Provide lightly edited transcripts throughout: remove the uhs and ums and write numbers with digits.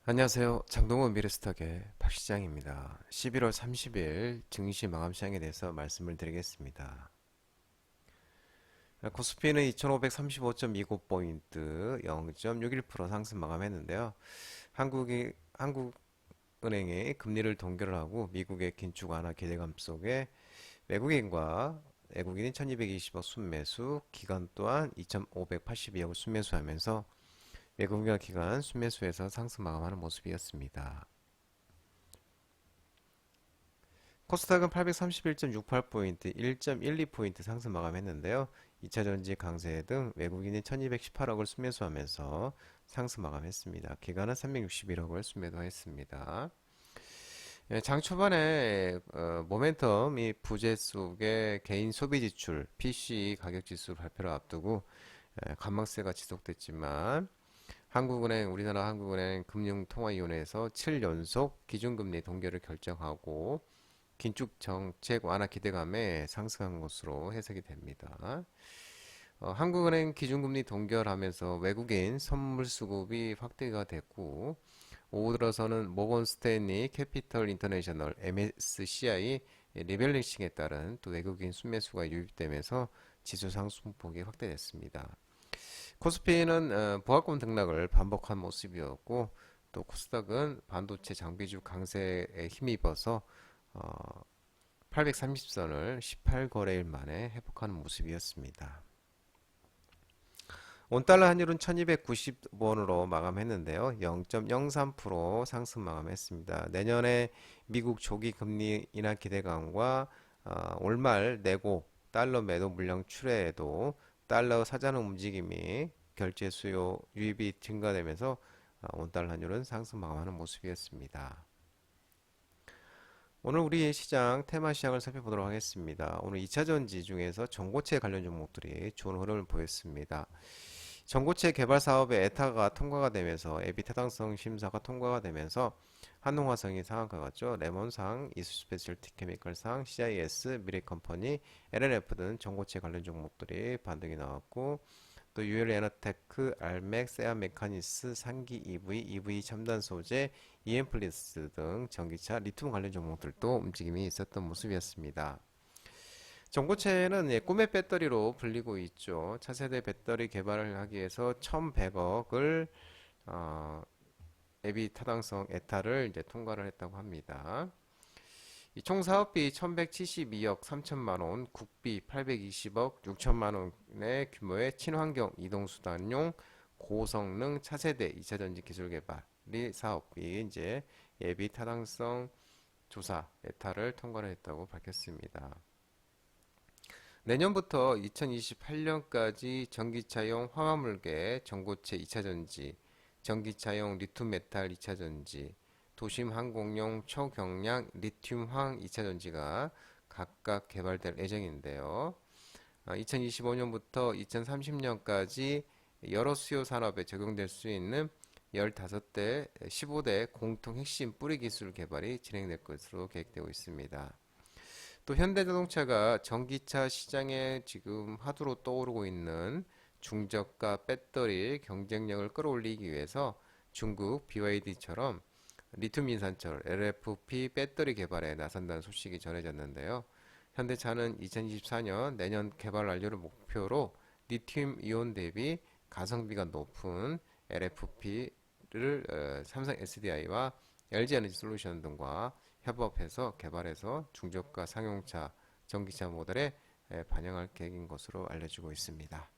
안녕하세요. 장동원 미래스탁의 박시장입니다. 11월 30일 증시 마감 시장에 대해서 말씀을 드리겠습니다. 코스피는 2535.29포인트 0.61% 상승 마감했는데요. 한국은행이 금리를 동결을 하고 미국의 긴축 완화 기대감 속에 외국인과 외국인이 1220억 순매수, 기관 또한 2582억을 순매수하면서 외국인과 기관 순매수에서 상승 마감하는 모습이었습니다. 코스닥은 831.68포인트, 1.12포인트 상승 마감했는데요. 2차전지 강세 등 외국인이 1218억을 순매수하면서 상승 마감했습니다. 기관은 361억을 순매도했습니다. 장 초반에 모멘텀이 부재 속에 개인 소비 지출, PC 가격 지수 발표를 앞두고 관망세가 지속됐지만 우리나라 한국은행 금융통화위원회에서 7연속 기준금리 동결을 결정하고 긴축 정책 완화 기대감에 상승한 것으로 해석이 됩니다. 한국은행 기준금리 동결하면서 외국인 선물 수급이 확대가 됐고 오후 들어서는 모건 스탠리 캐피털 인터내셔널 MSCI 리밸런싱에 따른 또 외국인 순매수가 유입되면서 지수 상승폭이 확대됐습니다. 코스피는 보합권 등락을 반복한 모습이었고 또 코스닥은 반도체 장비주 강세에 힘입어서 830선을 18거래일 만에 회복하는 모습이었습니다. 원달러 환율은 1290원으로 마감했는데요. 0.03% 상승 마감했습니다. 내년에 미국 조기 금리 인하 기대감과 올말 내고 달러 매도 물량 출회에도 달러 사자는 움직임이 결제 수요 유입이 증가되면서 원달러 환율은 상승 마감하는 모습이었습니다. 오늘 우리 시장 테마 시장을 살펴보도록 하겠습니다. 오늘 2차전지 중에서 전고체 관련 종목들이 좋은 흐름을 보였습니다. 전고체 개발 사업의 에타가 통과가 되면서 에비 타당성 심사가 통과가 되면서 한농화성이 상한가 갔죠. 레몬상, 이수스페셜티 케미컬상, CIS, 미래컴퍼니, LNF 등 전고체 관련 종목들이 반등이 나왔고 또 유엘 에너테크, 알맥, 세아메카니스, 상기 EV, EV 첨단 소재, 이엠플리스 등 전기차, 리튬 관련 종목들도 움직임이 있었던 모습이었습니다. 전고체는 꿈의 배터리로 불리고 있죠. 차세대 배터리 개발을 하기 위해서 1,100억을 에비 타당성 에타를 이제 통과를 했다고 합니다. 이 총 사업비 1,172억 3천만 원, 국비 820억 6천만 원의 규모의 친환경 이동수단용 고성능 차세대 2차전지 기술 개발이 사업비 이제 예비 타당성 조사 에타를 통과를 했다고 밝혔습니다. 내년부터 2028년까지 전기차용 화합물계 전고체 2차전지, 전기차용 리튬메탈 2차전지, 도심 항공용 초경량 리튬황 2차전지가 각각 개발될 예정인데요. 2025년부터 2030년까지 여러 수요 산업에 적용될 수 있는 15대, 15대 공통 핵심 뿌리 기술 개발이 진행될 것으로 계획되고 있습니다. 또 현대자동차가 전기차 시장에 지금 화두로 떠오르고 있는 중저가 배터리 경쟁력을 끌어올리기 위해서 중국 BYD처럼 리튬 인산철 LFP 배터리 개발에 나선다는 소식이 전해졌는데요. 현대차는 2024년 내년 개발 완료를 목표로 리튬 이온 대비 가성비가 높은 LFP를 삼성 SDI와 LG 에너지 솔루션 등과 협업해서 개발해서 중저가 상용차 전기차 모델에 반영할 계획인 것으로 알려지고 있습니다.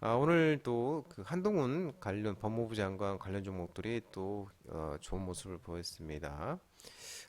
오늘도 그 한동훈 관련 법무부 장관 관련 종목들이 또 좋은 모습을 보였습니다.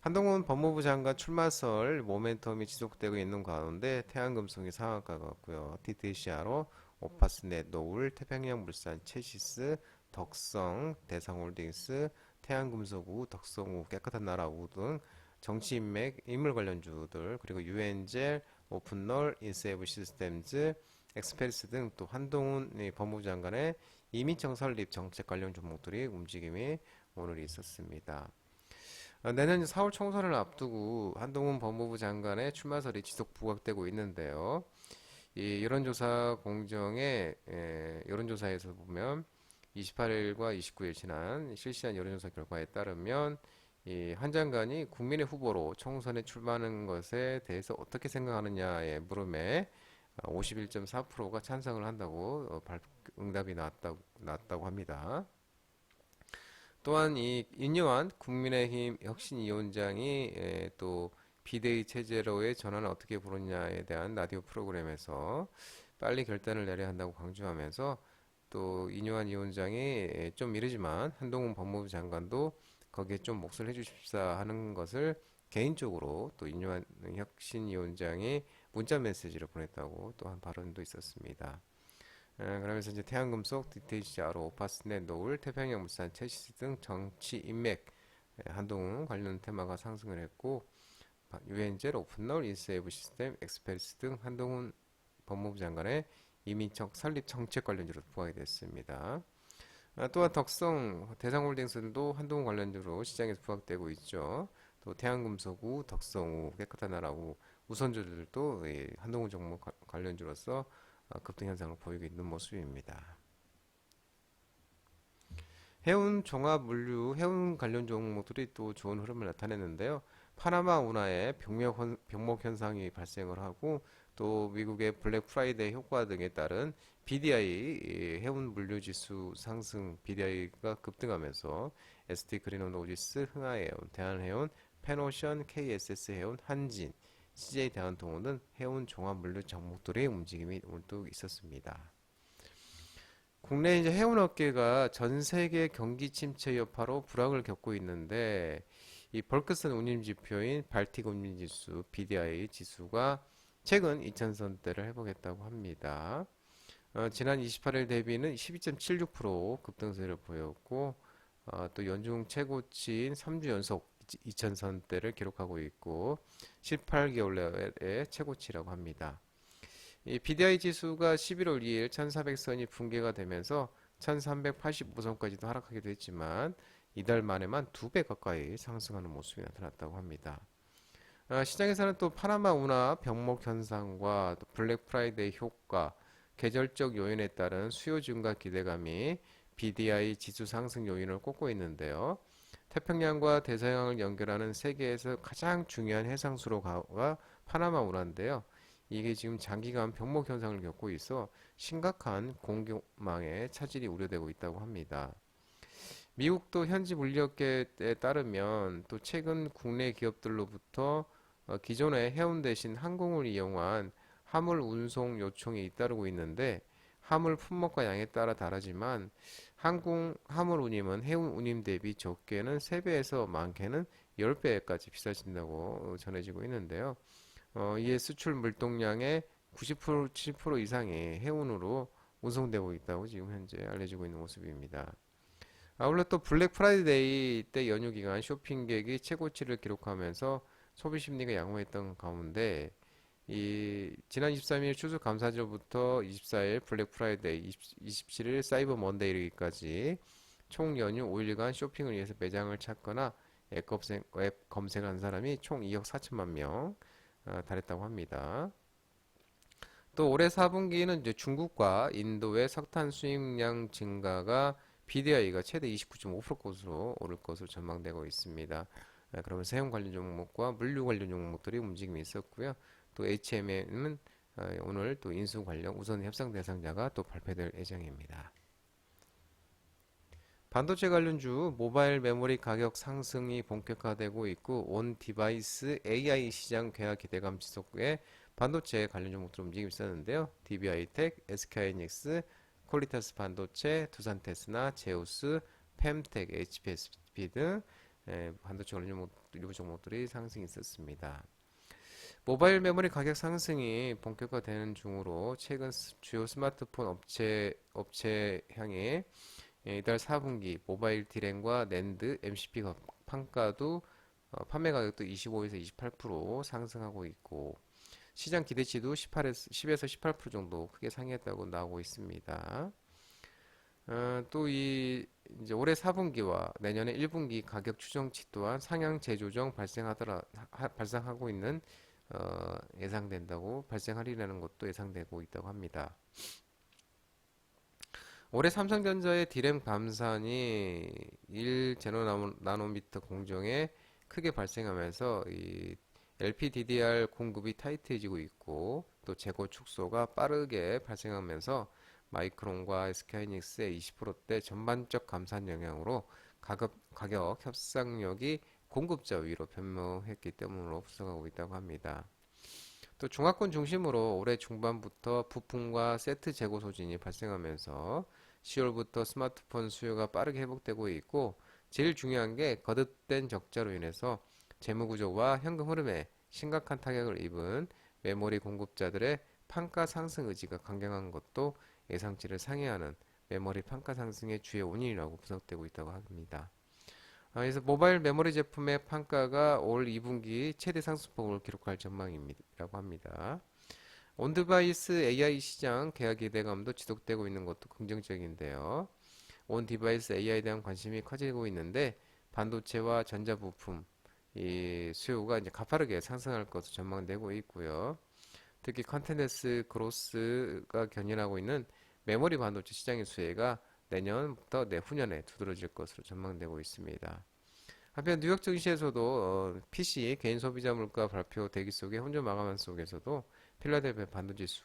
한동훈 법무부 장관 출마설 모멘텀이 지속되고 있는 가운데 태양금속이 상한가 같고요. TTCR로 오파스넷, 노울, 태평양물산, 체시스, 덕성, 대상홀딩스, 태양금속우, 덕성우, 깨끗한 나라우 등 정치인맥, 인물 관련주들 그리고 유엔젤, 오픈널, 인세이브 시스템즈, 엑스페리스 등 또 한동훈 법무부 장관의 이민청 설립 정책 관련 종목들이 움직임이 오늘 있었습니다. 내년 4월 총선을 앞두고 한동훈 법무부 장관의 출마설이 지속 부각되고 있는데요. 이 여론조사 공정의 여론조사에서 보면 28일과 29일 지난 실시한 여론조사 결과에 따르면 이 한 장관이 국민의 후보로 총선에 출마하는 것에 대해서 어떻게 생각하느냐의 물음에 51.4%가 찬성을 한다고 응답이 나왔다고 합니다. 또한 이 인요한 국민의힘 혁신위원장이 또 비대위 체제로의 전환을 어떻게 보느냐에 대한 라디오 프로그램에서 빨리 결단을 내려야 한다고 강조하면서 또 인요한 위원장이 좀 이르지만 한동훈 법무부 장관도 거기에 좀 몫을 해주십사 하는 것을 개인적으로 또 인요한 혁신위원장이 문자 메시지를 보냈다고 또 한 발언도 있었습니다. 그러면서 이제 태양금속, DTCRO, 파스넷, 노을, 태평양 물산, 체시스 등 정치 인맥, 한동훈 관련 테마가 상승을 했고 유엔젤, 오픈롤, 인세이브 시스템, 엑스페리스 등 한동훈 법무부 장관의 이민척 설립 정책 관련주로 부각이 됐습니다. 또한 덕성, 대상홀딩스도 한동훈 관련주로 시장에서 부각되고 있죠. 또 태양금속우, 덕성우, 깨끗한 나라우, 우선주들도 한동훈 종목 관련주로서 급등 현상을 보이고 있는 모습입니다. 해운 종합 물류, 해운 관련 종목들이 또 좋은 흐름을 나타냈는데요. 파나마 운하에 병목 현상이 발생을 하고 또 미국의 블랙 프라이데이 효과 등에 따른 BDI 해운 물류 지수 상승 BDI가 급등하면서 ST 그린온 오지스, 흥하해운, 대한해운, 펜오션, KSS 해운, 한진, CJ 대한통운은 해운 종합 물류 종목들의 움직임이 오늘 또 있었습니다. 국내 이제 해운업계가 전 세계 경기 침체 여파로 불황을 겪고 있는데 이 벌크슨 운임지표인 발틱 운임지수 BDI 지수가 최근 2000선대를 회복했다고 합니다. 지난 28일 대비는 12.76% 급등세를 보였고 또 연중 최고치인 3주 연속 2000선대를 기록하고 있고 18개월 내의 최고치라고 합니다. 이 BDI 지수가 11월 2일 1400선이 붕괴가 되면서 1385선까지도 하락하기도 했지만 이달 만에만 2배 가까이 상승하는 모습이 나타났다고 합니다. 시장에서는 또 파나마 운하 병목 현상과 또 블랙 프라이데이 효과, 계절적 요인에 따른 수요 증가 기대감이 BDI 지수 상승 요인을 꼽고 있는데요. 태평양과 대서양을 연결하는 세계에서 가장 중요한 해상수로가 파나마 운하인데요. 이게 지금 장기간 병목 현상을 겪고 있어 심각한 공급망에 차질이 우려되고 있다고 합니다. 미국도 현지 물류업계에 따르면 또 최근 국내 기업들로부터 기존의 해운 대신 항공을 이용한 화물 운송 요청이 잇따르고 있는데 화물 품목과 양에 따라 다르지만 항공 화물 운임은 해운 운임 대비 적게는 3배에서 많게는 10배까지 비싸진다고 전해지고 있는데요. 이에 수출 물동량의 90% 70% 이상이 해운으로 운송되고 있다고 지금 현재 알려지고 있는 모습입니다. 아울러 또 블랙 프라이데이 때 연휴 기간 쇼핑객이 최고치를 기록하면서 소비 심리가 양호했던 가운데 이 지난 23일 추수감사절부터 24일 블랙 프라이데이, 27일 사이버 먼데이까지 총 연휴 5일간 쇼핑을 위해서 매장을 찾거나 앱 검색한 사람이 총 2억 4천만 명 달했다고 합니다. 또 올해 4분기는 이제 중국과 인도의 석탄 수입량 증가가 BDI가 최대 29.5% 것으로 오를 것으로 전망되고 있습니다. 그러면서 해운 관련 종목과 물류 관련 종목들이 움직임이 있었고요. 또 HMM은 오늘 또 인수 관련 우선 협상 대상자가 또 발표될 예정입니다. 반도체 관련주 모바일 메모리 가격 상승이 본격화되고 있고 온 디바이스 AI 시장 괴화 기대감 지속에 반도체 관련 종목들 움직임이 있었는데요. DB하이텍, SK하이닉스, 퀄리타스 반도체, 두산테스나, 제우스, 펨텍, HPSP 등 반도체 관련 일부 종목들이 상승이 있었습니다. 모바일 메모리 가격 상승이 본격화되는 중으로 최근 주요 스마트폰 업체 향해 이달 4분기 모바일 디램과 낸드, MCP 판가도 판매 가격도 25에서 28% 상승하고 있고 시장 기대치도 10에서 18% 정도 크게 상회했다고 나오고 있습니다. 또 이제 올해 4분기와 내년에 1분기 가격 추정치 또한 상향 재조정 발생하고 있는 예상된다고 발생하리라는 것도 예상되고 있다고 합니다. 올해 삼성전자의 디램 감산이 1제너나노미터 공정에 크게 발생하면서 이 LPDDR 공급이 타이트해지고 있고 또 재고 축소가 빠르게 발생하면서 마이크론과 SK하이닉스의 20%대 전반적 감산 영향으로 가격 협상력이 공급자 위로 변모했기 때문으로 분석하고 있다고 합니다. 또 중화권 중심으로 올해 중반부터 부품과 세트 재고 소진이 발생하면서 10월부터 스마트폰 수요가 빠르게 회복되고 있고 제일 중요한 게 거듭된 적자로 인해서 재무구조와 현금 흐름에 심각한 타격을 입은 메모리 공급자들의 판가 상승 의지가 강경한 것도 예상치를 상회하는 메모리 판가 상승의 주요 원인이라고 분석되고 있다고 합니다. 그래서 모바일 메모리 제품의 판가가 올 2분기 최대 상승폭을 기록할 전망이라고 합니다. 온디바이스 AI 시장 계약 기대감도 지속되고 있는 것도 긍정적인데요. 온디바이스 AI에 대한 관심이 커지고 있는데 반도체와 전자부품 이 수요가 이제 가파르게 상승할 것으로 전망되고 있고요. 특히 컨텐츠 그로스가 견인하고 있는 메모리 반도체 시장의 수혜가 내년부터 내후년에 두드러질 것으로 전망되고 있습니다. 한편 뉴욕 증시에서도 PC 개인 소비자 물가 발표 대기 속에 혼조 마감한 속에서도 필라델피아 반도지수